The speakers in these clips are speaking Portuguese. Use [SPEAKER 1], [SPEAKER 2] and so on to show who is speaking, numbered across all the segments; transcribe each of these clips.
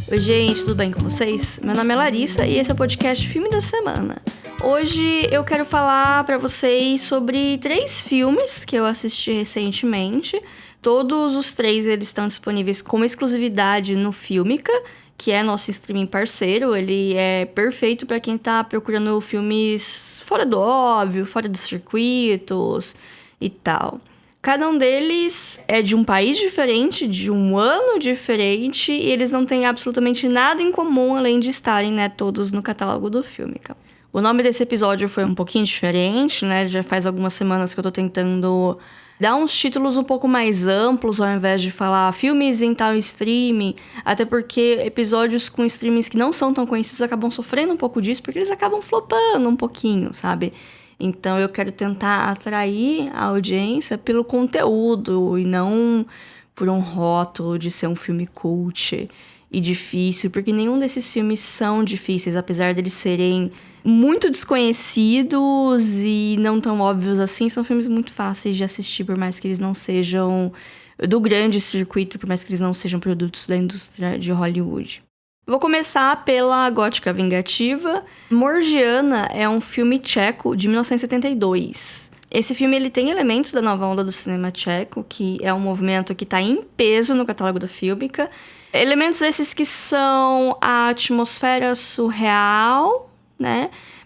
[SPEAKER 1] Oi, gente, tudo bem com vocês? Meu nome é Larissa e esse é o podcast Filme da Semana. Hoje eu quero falar pra vocês sobre 3 filmes que eu assisti recentemente. Todos os 3 eles estão disponíveis como exclusividade no Filmica, que é nosso streaming parceiro. Ele é perfeito pra quem tá procurando filmes fora do óbvio, fora dos circuitos e tal. Cada um deles é de um país diferente, de um ano diferente, e eles não têm absolutamente nada em comum, além de estarem, todos no catálogo do Filmica. O nome desse episódio foi um pouquinho diferente, Já faz algumas semanas que eu tô tentando dar uns títulos um pouco mais amplos, ao invés de falar filmes em tal streaming, até porque episódios com streamings que não são tão conhecidos acabam sofrendo um pouco disso, porque eles acabam flopando um pouquinho, sabe? Então eu quero tentar atrair a audiência pelo conteúdo e não por um rótulo de ser um filme cult e difícil, porque nenhum desses filmes são difíceis, apesar deles serem muito desconhecidos e não tão óbvios assim. São filmes muito fáceis de assistir, por mais que eles não sejam do grande circuito, por mais que eles não sejam produtos da indústria de Hollywood. Vou começar pela Gótica Vingativa. Morgiana é um filme tcheco de 1972. Esse filme ele tem elementos da nova onda do cinema tcheco, que é um movimento que está em peso no catálogo da Filmica. Elementos esses que são a atmosfera surreal,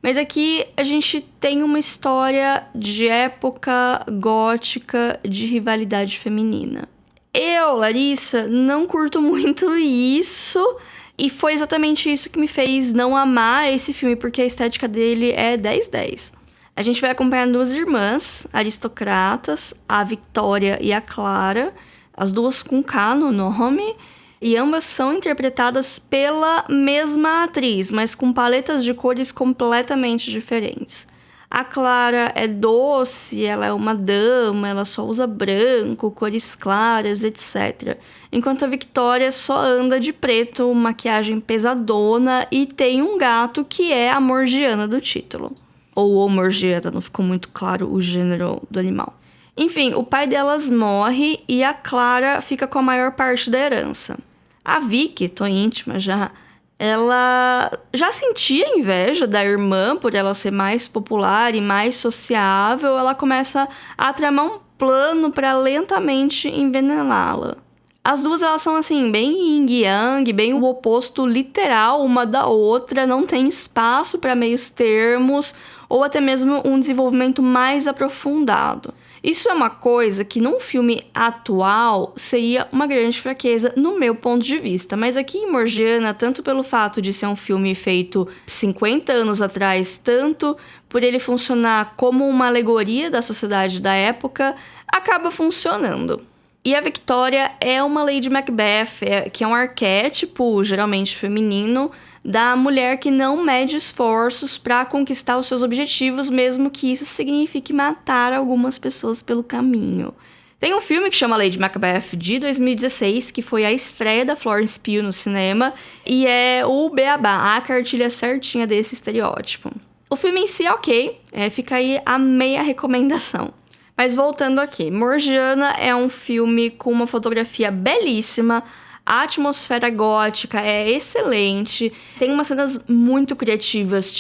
[SPEAKER 1] Mas aqui a gente tem uma história de época gótica de rivalidade feminina. Eu, Larissa, não curto muito isso. E foi exatamente isso que me fez não amar esse filme, porque a estética dele é 10/10. A gente vai acompanhar 2 irmãs aristocratas, a Victoria e a Clara, as duas com K no nome, e ambas são interpretadas pela mesma atriz, mas com paletas de cores completamente diferentes. A Clara é doce, ela é uma dama, ela só usa branco, cores claras, etc. Enquanto a Victoria só anda de preto, maquiagem pesadona e tem um gato que é a Morgiana do título. Ou Morgiana, não ficou muito claro o gênero do animal. Enfim, o pai delas morre e a Clara fica com a maior parte da herança. A Vicky, tô íntima já, ela já sentia inveja da irmã por ela ser mais popular e mais sociável. Ela começa a tramar um plano para lentamente envenená-la. As duas, elas são assim, bem yin e yang, bem o oposto literal uma da outra, não tem espaço para meios termos ou até mesmo um desenvolvimento mais aprofundado. Isso é uma coisa que num filme atual seria uma grande fraqueza no meu ponto de vista. Mas aqui em Morgiana, tanto pelo fato de ser um filme feito 50 anos atrás, tanto por ele funcionar como uma alegoria da sociedade da época, acaba funcionando. E a Victoria é uma Lady Macbeth, que é um arquétipo, geralmente feminino, da mulher que não mede esforços para conquistar os seus objetivos, mesmo que isso signifique matar algumas pessoas pelo caminho. Tem um filme que chama Lady Macbeth, de 2016, que foi a estreia da Florence Pugh no cinema, e é o beabá, a cartilha certinha desse estereótipo. O filme em si é ok, fica aí a meia recomendação. Mas voltando aqui, Morgiana é um filme com uma fotografia belíssima, a atmosfera gótica é excelente, tem umas cenas muito criativas,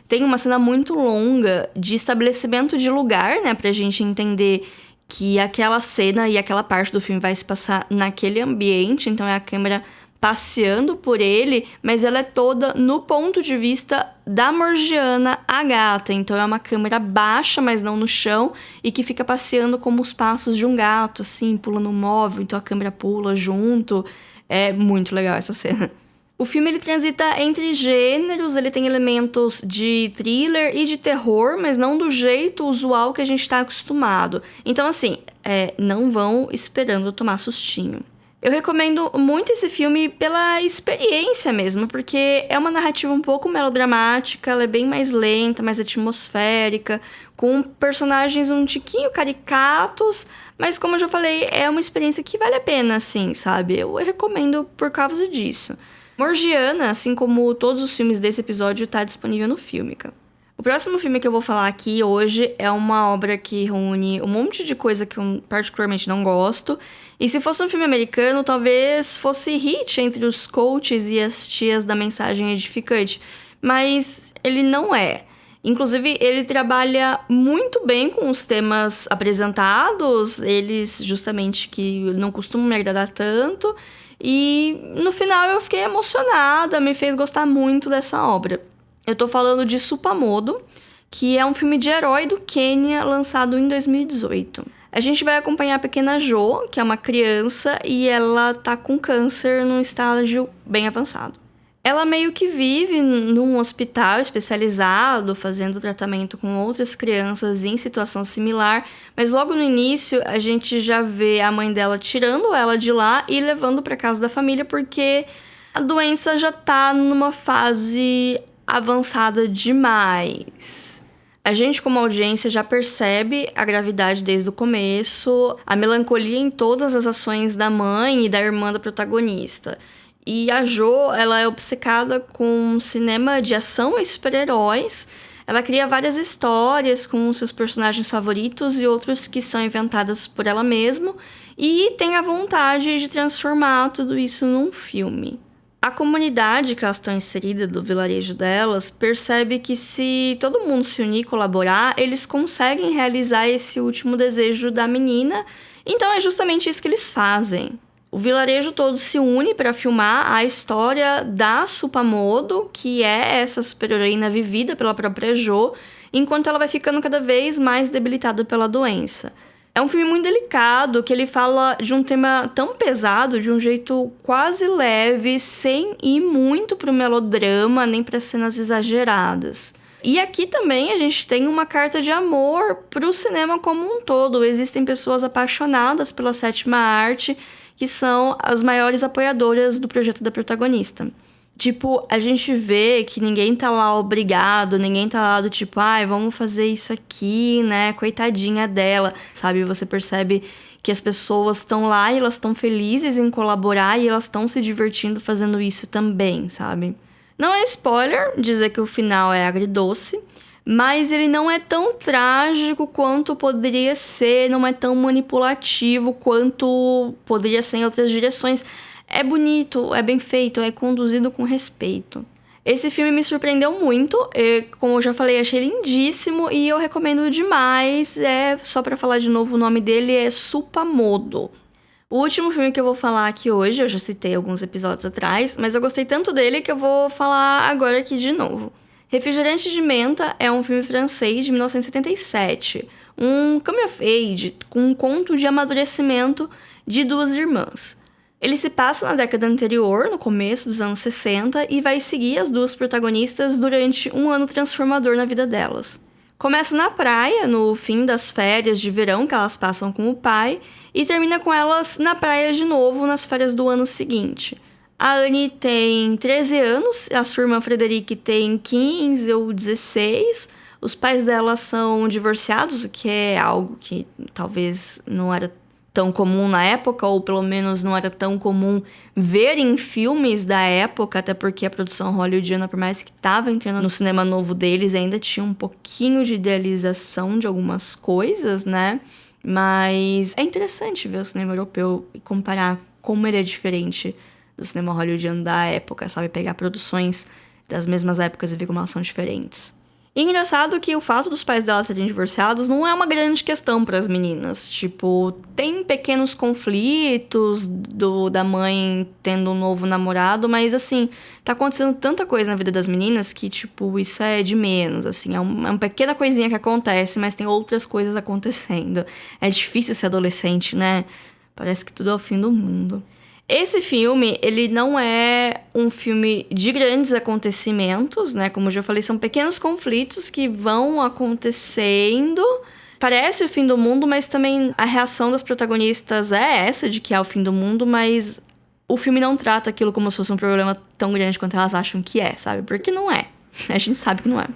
[SPEAKER 1] tem uma cena muito longa de estabelecimento de lugar, pra gente entender que aquela cena e aquela parte do filme vai se passar naquele ambiente, então é a câmera passeando por ele, mas ela é toda no ponto de vista da Morgiana, a gata. Então é uma câmera baixa, mas não no chão, e que fica passeando como os passos de um gato, assim, pulando um móvel, então a câmera pula junto. É muito legal essa cena. O filme ele transita entre gêneros, ele tem elementos de thriller e de terror, mas não do jeito usual que a gente está acostumado. Então, assim, não vão esperando tomar sustinho. Eu recomendo muito esse filme pela experiência mesmo, porque é uma narrativa um pouco melodramática, ela é bem mais lenta, mais atmosférica, com personagens um tiquinho caricatos, mas como eu já falei, é uma experiência que vale a pena, assim, sabe? Eu recomendo por causa disso. Morgiana, assim como todos os filmes desse episódio, tá disponível no Filmica. O próximo filme que eu vou falar aqui hoje é uma obra que reúne um monte de coisa que eu particularmente não gosto. E se fosse um filme americano, talvez fosse hit entre os coaches e as tias da mensagem edificante. Mas ele não é. Inclusive, ele trabalha muito bem com os temas apresentados, eles justamente que não costumam me agradar tanto. E no final eu fiquei emocionada, me fez gostar muito dessa obra. Eu tô falando de Supamodo, que é um filme de herói do Quênia, lançado em 2018. A gente vai acompanhar a pequena Jo, que é uma criança, e ela tá com câncer num estágio bem avançado. Ela meio que vive num hospital especializado, fazendo tratamento com outras crianças em situação similar, mas logo no início a gente já vê a mãe dela tirando ela de lá e levando para casa da família, porque a doença já tá numa fase avançada demais. A gente, como audiência, já percebe a gravidade desde o começo, a melancolia em todas as ações da mãe e da irmã da protagonista. E a Jo, ela é obcecada com cinema de ação e super-heróis. Ela cria várias histórias com seus personagens favoritos e outros que são inventadas por ela mesma. E tem a vontade de transformar tudo isso num filme. A comunidade que elas estão inseridas, do vilarejo delas, percebe que se todo mundo se unir e colaborar, eles conseguem realizar esse último desejo da menina. Então é justamente isso que eles fazem. O vilarejo todo se une para filmar a história da Supamodo, que é essa super-heroína vivida pela própria Jo, enquanto ela vai ficando cada vez mais debilitada pela doença. É um filme muito delicado, que ele fala de um tema tão pesado, de um jeito quase leve, sem ir muito pro melodrama, nem para cenas exageradas. E aqui também a gente tem uma carta de amor pro cinema como um todo. Existem pessoas apaixonadas pela sétima arte, que são as maiores apoiadoras do projeto da protagonista. Tipo, a gente vê que ninguém tá lá obrigado, ninguém tá lá do tipo, vamos fazer isso aqui, né, coitadinha dela, sabe? Você percebe que as pessoas estão lá e elas estão felizes em colaborar e elas estão se divertindo fazendo isso também, sabe? Não é spoiler dizer que o final é agridoce, mas ele não é tão trágico quanto poderia ser, não é tão manipulativo quanto poderia ser em outras direções. É bonito, é bem feito, é conduzido com respeito. Esse filme me surpreendeu muito, como eu já falei, achei lindíssimo e eu recomendo demais. Só pra falar de novo, o nome dele é Supamodo. O último filme que eu vou falar aqui hoje, eu já citei alguns episódios atrás, mas eu gostei tanto dele que eu vou falar agora aqui de novo. Refrigerante de Menta é um filme francês de 1977, um coming of age com um conto de amadurecimento de duas irmãs. Ele se passa na década anterior, no começo dos anos 60, e vai seguir as duas protagonistas durante um ano transformador na vida delas. Começa na praia, no fim das férias de verão que elas passam com o pai, e termina com elas na praia de novo nas férias do ano seguinte. A Anne tem 13 anos, a sua irmã Frederique tem 15 ou 16. Os pais dela são divorciados, o que é algo que talvez não era tão comum na época, ou pelo menos não era tão comum ver em filmes da época, até porque a produção hollywoodiana, por mais que estava entrando no cinema novo deles, ainda tinha um pouquinho de idealização de algumas coisas, né? Mas é interessante ver o cinema europeu e comparar como ele é diferente do cinema hollywoodiano da época, sabe? Pegar produções das mesmas épocas e ver como elas são diferentes. E engraçado que o fato dos pais dela serem divorciados não é uma grande questão para as meninas. Tipo, tem pequenos conflitos da mãe tendo um novo namorado, mas assim, tá acontecendo tanta coisa na vida das meninas que, tipo, isso é de menos, assim. É uma pequena coisinha que acontece, mas tem outras coisas acontecendo. É difícil ser adolescente, né? Parece que tudo é o fim do mundo. Esse filme, ele não é um filme de grandes acontecimentos, né? Como eu já falei, são pequenos conflitos que vão acontecendo. Parece o fim do mundo, mas também a reação das protagonistas é essa, de que é o fim do mundo, mas o filme não trata aquilo como se fosse um problema tão grande quanto elas acham que é, sabe? Porque não é. A gente sabe que não é.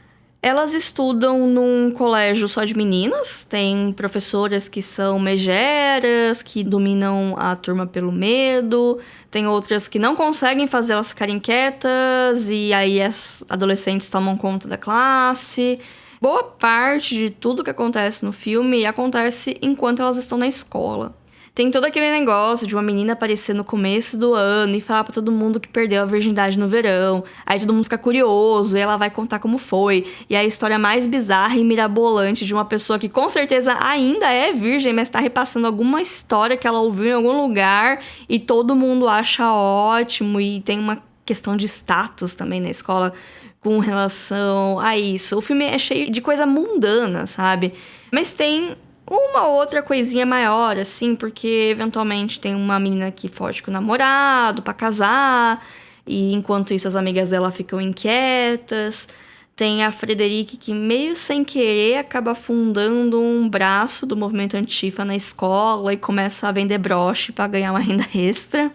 [SPEAKER 1] Elas estudam num colégio só de meninas, tem professoras que são megeras, que dominam a turma pelo medo, tem outras que não conseguem fazer elas ficarem quietas, e aí as adolescentes tomam conta da classe. Boa parte de tudo que acontece no filme acontece enquanto elas estão na escola. Tem todo aquele negócio de uma menina aparecer no começo do ano e falar pra todo mundo que perdeu a virgindade no verão. Aí todo mundo fica curioso e ela vai contar como foi. E a história mais bizarra e mirabolante de uma pessoa que com certeza ainda é virgem, mas tá repassando alguma história que ela ouviu em algum lugar e todo mundo acha ótimo. E tem uma questão de status também na escola com relação a isso. O filme é cheio de coisa mundana, sabe? Mas tem uma outra coisinha maior, assim, porque eventualmente tem uma menina que foge com o namorado pra casar, e enquanto isso as amigas dela ficam inquietas. Tem a Frederique que, meio sem querer, acaba fundando um braço do movimento Antifa na escola e começa a vender broche pra ganhar uma renda extra.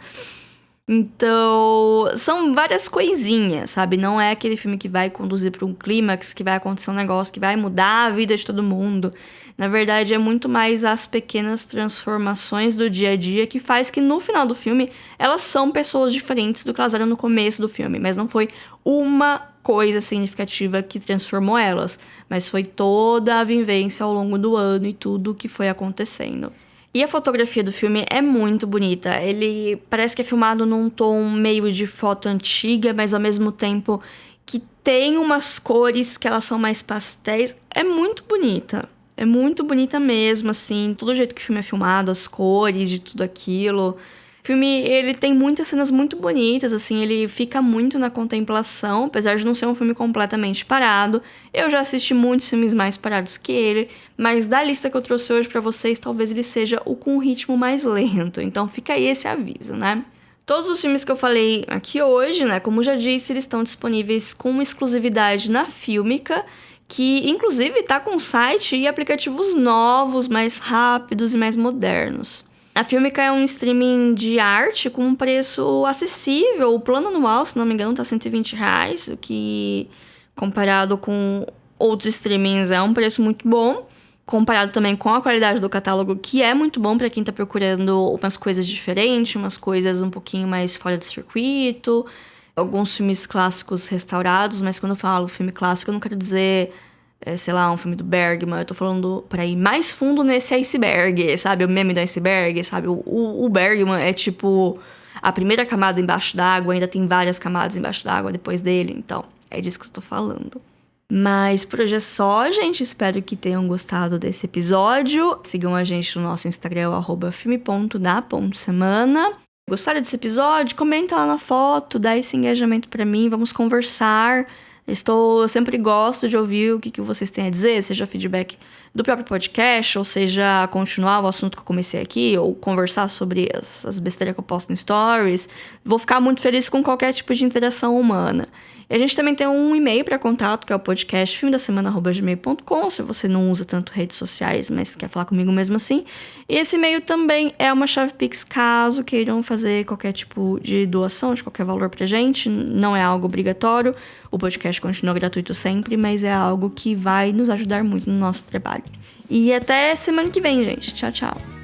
[SPEAKER 1] Então, são várias coisinhas, sabe? Não é aquele filme que vai conduzir para um clímax, que vai acontecer um negócio que vai mudar a vida de todo mundo. Na verdade, é muito mais as pequenas transformações do dia a dia que faz que no final do filme elas são pessoas diferentes do que elas eram no começo do filme, mas não foi uma coisa significativa que transformou elas, mas foi toda a vivência ao longo do ano e tudo o que foi acontecendo. E a fotografia do filme é muito bonita. Ele parece que é filmado num tom meio de foto antiga, mas ao mesmo tempo que tem umas cores que elas são mais pastéis. É muito bonita. É muito bonita mesmo, assim. Todo o jeito que o filme é filmado, as cores de tudo aquilo. O filme, ele tem muitas cenas muito bonitas, assim. Ele fica muito na contemplação, apesar de não ser um filme completamente parado. Eu já assisti muitos filmes mais parados que ele, mas da lista que eu trouxe hoje pra vocês, talvez ele seja o com o ritmo mais lento. Então fica aí esse aviso, né? Todos os filmes que eu falei aqui hoje, né, como já disse, eles estão disponíveis com exclusividade na Filmica, que inclusive tá com site e aplicativos novos, mais rápidos e mais modernos. A Filmica é um streaming de arte com um preço acessível. O plano anual, se não me engano, tá R$120, o que, comparado com outros streamings, é um preço muito bom. Comparado também com a qualidade do catálogo, que é muito bom para quem tá procurando umas coisas diferentes, umas coisas um pouquinho mais fora do circuito. Alguns filmes clássicos restaurados, mas quando eu falo filme clássico, eu não quero dizer, sei lá, um filme do Bergman. Eu tô falando pra ir mais fundo nesse iceberg, sabe? O meme do iceberg, sabe? O Bergman é tipo a primeira camada embaixo d'água, ainda tem várias camadas embaixo d'água depois dele. Então, é disso que eu tô falando. Mas por hoje é só, gente. Espero que tenham gostado desse episódio. Sigam a gente no nosso Instagram, @filme.da.semana. Gostaram desse episódio? Comenta lá na foto, dá esse engajamento pra mim, vamos conversar. Eu sempre gosto de ouvir o que vocês têm a dizer, seja feedback do próprio podcast, ou seja, continuar o assunto que eu comecei aqui, ou conversar sobre as besteiras que eu posto no Stories. Vou ficar muito feliz com qualquer tipo de interação humana. E a gente também tem um e-mail para contato, que é o podcast filmedasemana@gmail.com, se você não usa tanto redes sociais, mas quer falar comigo mesmo assim. E esse e-mail também é uma chave Pix, caso queiram fazer qualquer tipo de doação, de qualquer valor pra gente. Não é algo obrigatório, o podcast continua gratuito sempre, mas é algo que vai nos ajudar muito no nosso trabalho. E até semana que vem, gente. Tchau, tchau.